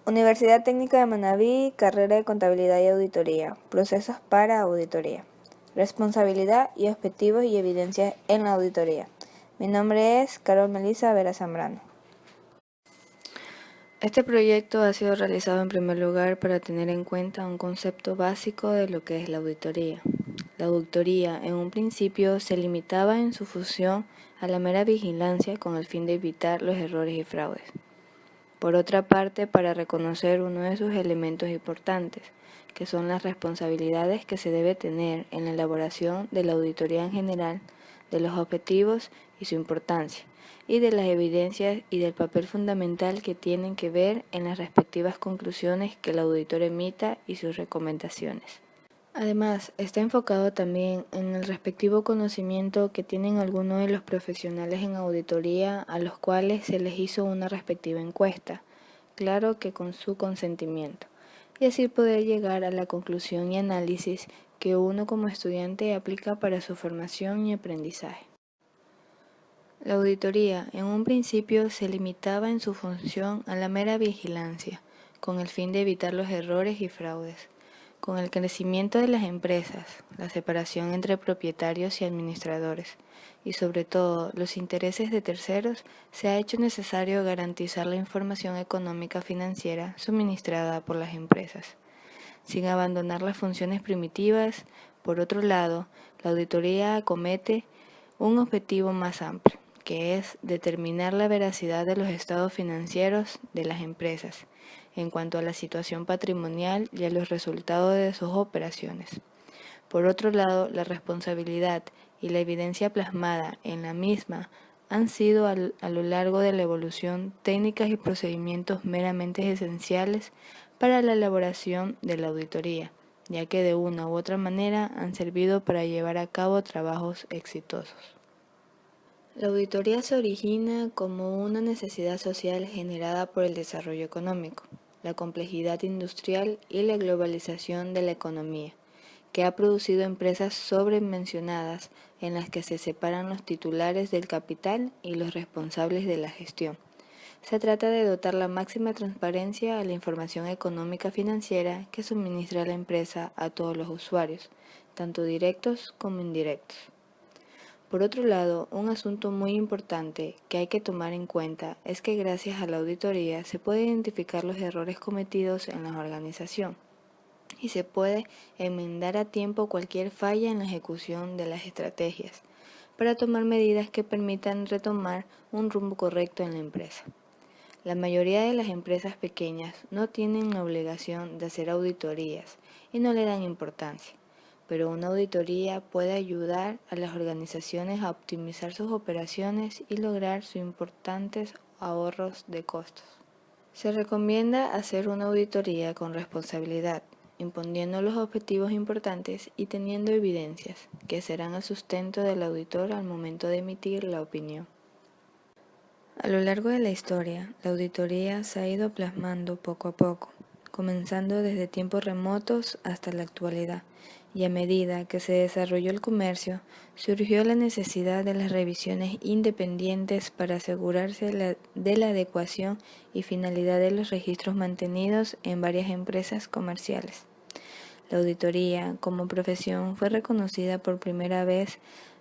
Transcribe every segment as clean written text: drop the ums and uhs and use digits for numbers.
Universidad Técnica de Manabí, carrera de Contabilidad y Auditoría, procesos para auditoría, responsabilidad y objetivos y evidencias en la auditoría. Mi nombre es Carol Melissa Vera Zambrano. Este proyecto ha sido realizado en primer lugar para tener en cuenta un concepto básico de lo que es la auditoría. La auditoría en un principio se limitaba en su función a la mera vigilancia con el fin de evitar los errores y fraudes. Por otra parte, para reconocer uno de sus elementos importantes, que son las responsabilidades que se debe tener en la elaboración de la auditoría en general, de los objetivos y su importancia, y de las evidencias y del papel fundamental que tienen que ver en las respectivas conclusiones que el auditor emita y sus recomendaciones. Además, está enfocado también en el respectivo conocimiento que tienen algunos de los profesionales en auditoría a los cuales se les hizo una respectiva encuesta, claro que con su consentimiento, y así poder llegar a la conclusión y análisis que uno como estudiante aplica para su formación y aprendizaje. La auditoría en un principio se limitaba en su función a la mera vigilancia, con el fin de evitar los errores y fraudes. Con el crecimiento de las empresas, la separación entre propietarios y administradores, y sobre todo los intereses de terceros, se ha hecho necesario garantizar la información económica financiera suministrada por las empresas, sin abandonar las funciones primitivas. Por otro lado, la auditoría acomete un objetivo más amplio, que es determinar la veracidad de los estados financieros de las empresas en cuanto a la situación patrimonial y a los resultados de sus operaciones. Por otro lado, la responsabilidad y la evidencia plasmada en la misma han sido a lo largo de la evolución técnicas y procedimientos meramente esenciales para la elaboración de la auditoría, ya que de una u otra manera han servido para llevar a cabo trabajos exitosos. La auditoría se origina como una necesidad social generada por el desarrollo económico, la complejidad industrial y la globalización de la economía, que ha producido empresas sobremencionadas en las que se separan los titulares del capital y los responsables de la gestión. Se trata de dotar la máxima transparencia a la información económica financiera que suministra la empresa a todos los usuarios, tanto directos como indirectos. Por otro lado, un asunto muy importante que hay que tomar en cuenta es que gracias a la auditoría se puede identificar los errores cometidos en la organización y se puede enmendar a tiempo cualquier falla en la ejecución de las estrategias para tomar medidas que permitan retomar un rumbo correcto en la empresa. La mayoría de las empresas pequeñas no tienen la obligación de hacer auditorías y no le dan importancia, pero una auditoría puede ayudar a las organizaciones a optimizar sus operaciones y lograr sus importantes ahorros de costos. Se recomienda hacer una auditoría con responsabilidad, imponiendo los objetivos importantes y teniendo evidencias que serán el sustento del auditor al momento de emitir la opinión. A lo largo de la historia, la auditoría se ha ido plasmando poco a poco, comenzando desde tiempos remotos hasta la actualidad, y a medida que se desarrolló el comercio, surgió la necesidad de las revisiones independientes para asegurarse de la adecuación y finalidad de los registros mantenidos en varias empresas comerciales. La auditoría, como profesión, fue reconocida por primera vez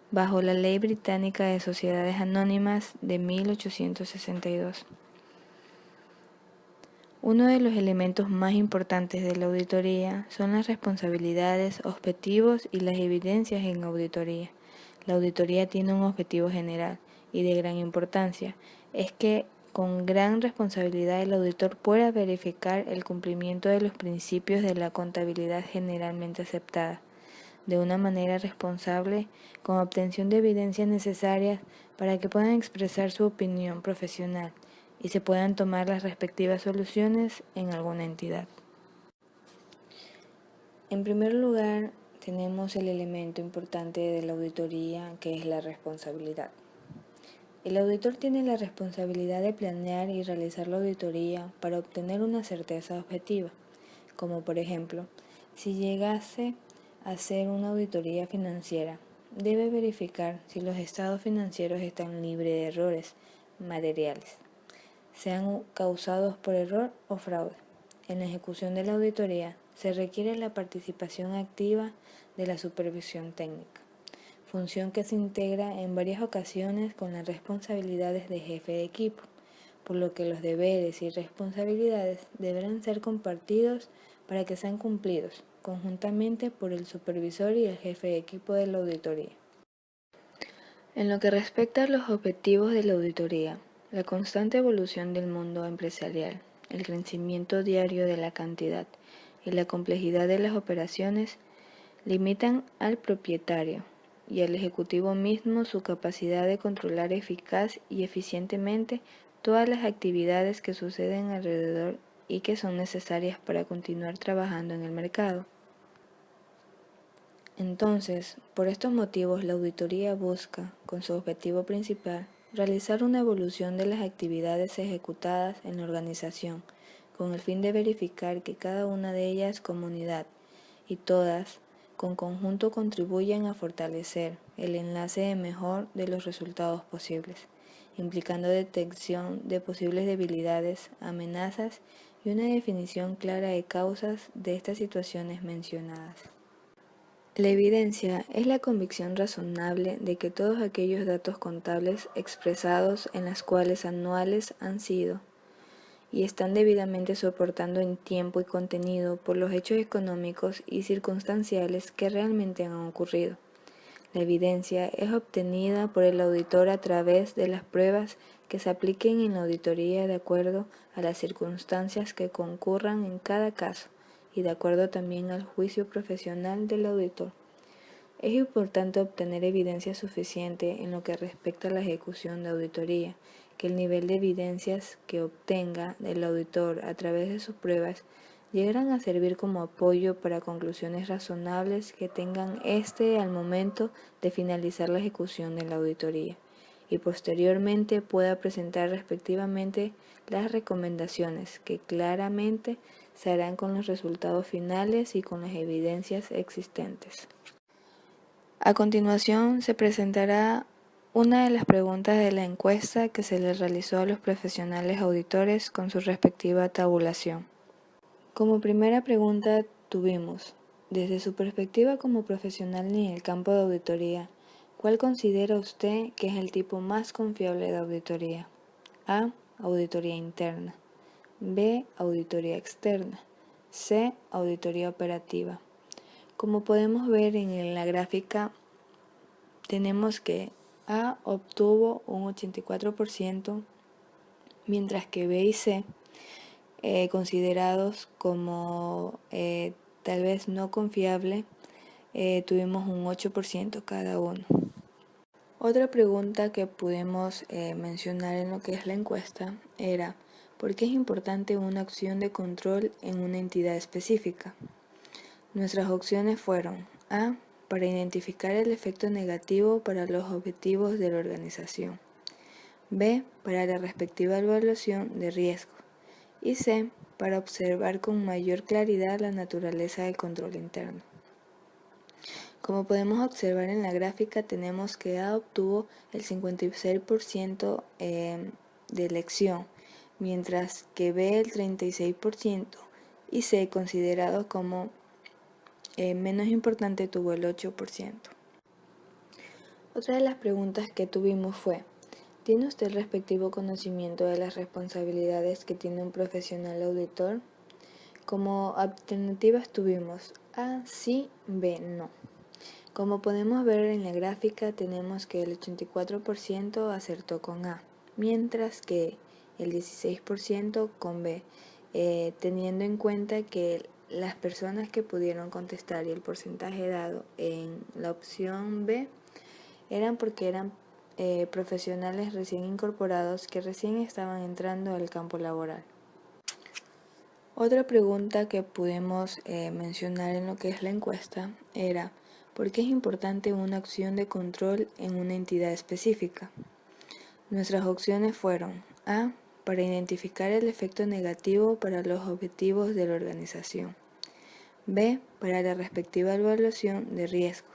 bajo la Ley Británica de Sociedades Anónimas de 1862. Uno de los elementos más importantes de la auditoría son las responsabilidades, objetivos y las evidencias en auditoría. La auditoría tiene un objetivo general y de gran importancia, es que con gran responsabilidad el auditor pueda verificar el cumplimiento de los principios de la contabilidad generalmente aceptada, de una manera responsable, con obtención de evidencias necesarias para que puedan expresar su opinión profesional y se puedan tomar las respectivas soluciones en alguna entidad. En primer lugar, tenemos el elemento importante de la auditoría, que es la responsabilidad. El auditor tiene la responsabilidad de planear y realizar la auditoría para obtener una certeza objetiva, como por ejemplo, si llegase a hacer una auditoría financiera, debe verificar si los estados financieros están libres de errores materiales, sean causados por error o fraude. en la ejecución de la auditoría se requiere la participación activa de la supervisión técnica, función que se integra en varias ocasiones con las responsabilidades de jefe de equipo, por lo que los deberes y responsabilidades deberán ser compartidos para que sean cumplidos conjuntamente por el supervisor y el jefe de equipo de la auditoría. En lo que respecta a los objetivos de la auditoría, la constante evolución del mundo empresarial, el crecimiento diario de la cantidad y la complejidad de las operaciones limitan al propietario y al ejecutivo mismo su capacidad de controlar eficaz y eficientemente todas las actividades que suceden alrededor y que son necesarias para continuar trabajando en el mercado. Entonces, por estos motivos, la auditoría busca, con su objetivo principal, realizar una evaluación de las actividades ejecutadas en la organización, con el fin de verificar que cada una de ellas como unidad y todas con conjunto contribuyen a fortalecer el enlace mejor de los resultados posibles, implicando detección de posibles debilidades, amenazas y una definición clara de causas de estas situaciones mencionadas. La evidencia es la convicción razonable de que todos aquellos datos contables expresados en las cuales anuales han sido y están debidamente soportando en tiempo y contenido por los hechos económicos y circunstanciales que realmente han ocurrido. La evidencia es obtenida por el auditor a través de las pruebas que se apliquen en la auditoría de acuerdo a las circunstancias que concurran en cada caso y de acuerdo también al juicio profesional del auditor. Es importante obtener evidencia suficiente en lo que respecta a la ejecución de auditoría, que el nivel de evidencias que obtenga el auditor a través de sus pruebas llegarán a servir como apoyo para conclusiones razonables que tengan al momento de finalizar la ejecución de la auditoría y posteriormente pueda presentar respectivamente las recomendaciones que claramente se harán con los resultados finales y con las evidencias existentes. A continuación se presentará una de las preguntas de la encuesta que se les realizó a los profesionales auditores con su respectiva tabulación. Como primera pregunta tuvimos, desde su perspectiva como profesional en el campo de auditoría, ¿cuál considera usted que es el tipo más confiable de auditoría? A. Auditoría interna. B. Auditoría externa. C. Auditoría operativa. Como podemos ver en la gráfica, tenemos que A obtuvo un 84%, mientras que B y C, considerados como tal vez no confiable, tuvimos un 8% cada uno. Otra pregunta que pudimos mencionar en lo que es la encuesta era ¿por qué es importante una acción de control en una entidad específica? Nuestras opciones fueron A. Para identificar el efecto negativo para los objetivos de la organización. B. Para la respectiva evaluación de riesgo. Y C. Para observar con mayor claridad la naturaleza del control interno. Como podemos observar en la gráfica, tenemos que A obtuvo el 56% de elección, mientras que B el 36% y C, considerado como menos importante, tuvo el 8%. Otra de las preguntas que tuvimos fue, ¿tiene usted el respectivo conocimiento de las responsabilidades que tiene un profesional auditor? Como alternativas tuvimos A, sí, B, no. Como podemos ver en la gráfica, tenemos que el 84% acertó con A, mientras que el 16% con B, teniendo en cuenta que las personas que pudieron contestar y el porcentaje dado en la opción B eran porque eran profesionales recién incorporados que recién estaban entrando al campo laboral. Otra pregunta que pudimos mencionar en lo que es la encuesta era ¿por qué es importante una acción de control en una entidad específica? Nuestras opciones fueron A. Para identificar el efecto negativo para los objetivos de la organización. B. Para la respectiva evaluación de riesgo.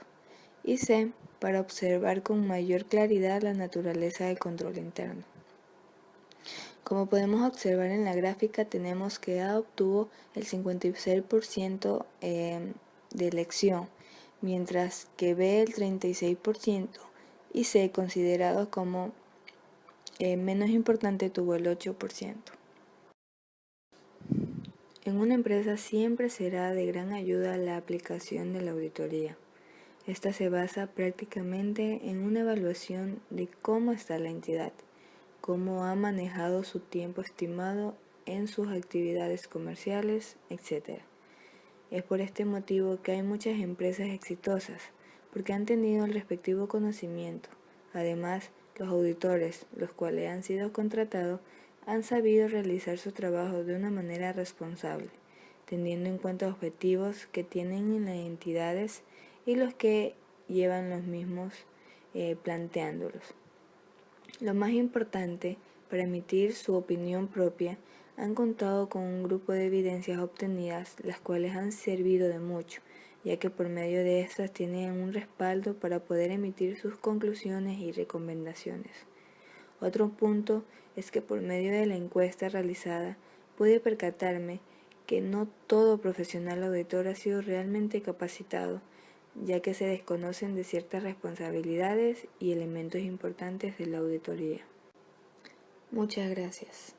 Y C. Para observar con mayor claridad la naturaleza del control interno. Como podemos observar en la gráfica, tenemos que A obtuvo el 56% de elección, mientras que B el 36% y C, considerado como menos importante, tuvo el 8%. En una empresa siempre será de gran ayuda la aplicación de la auditoría. Esta se basa prácticamente en una evaluación de cómo está la entidad, cómo ha manejado su tiempo estimado en sus actividades comerciales, etc. Es por este motivo que hay muchas empresas exitosas, porque han tenido el respectivo conocimiento. Además, los auditores, los cuales han sido contratados, han sabido realizar su trabajo de una manera responsable, teniendo en cuenta objetivos que tienen en las entidades y los que llevan los mismos planteándolos. Lo más importante, para emitir su opinión propia, han contado con un grupo de evidencias obtenidas, las cuales han servido de mucho, ya que por medio de estas tienen un respaldo para poder emitir sus conclusiones y recomendaciones. Otro punto es que por medio de la encuesta realizada pude percatarme que no todo profesional auditor ha sido realmente capacitado, ya que se desconocen de ciertas responsabilidades y elementos importantes de la auditoría. Muchas gracias.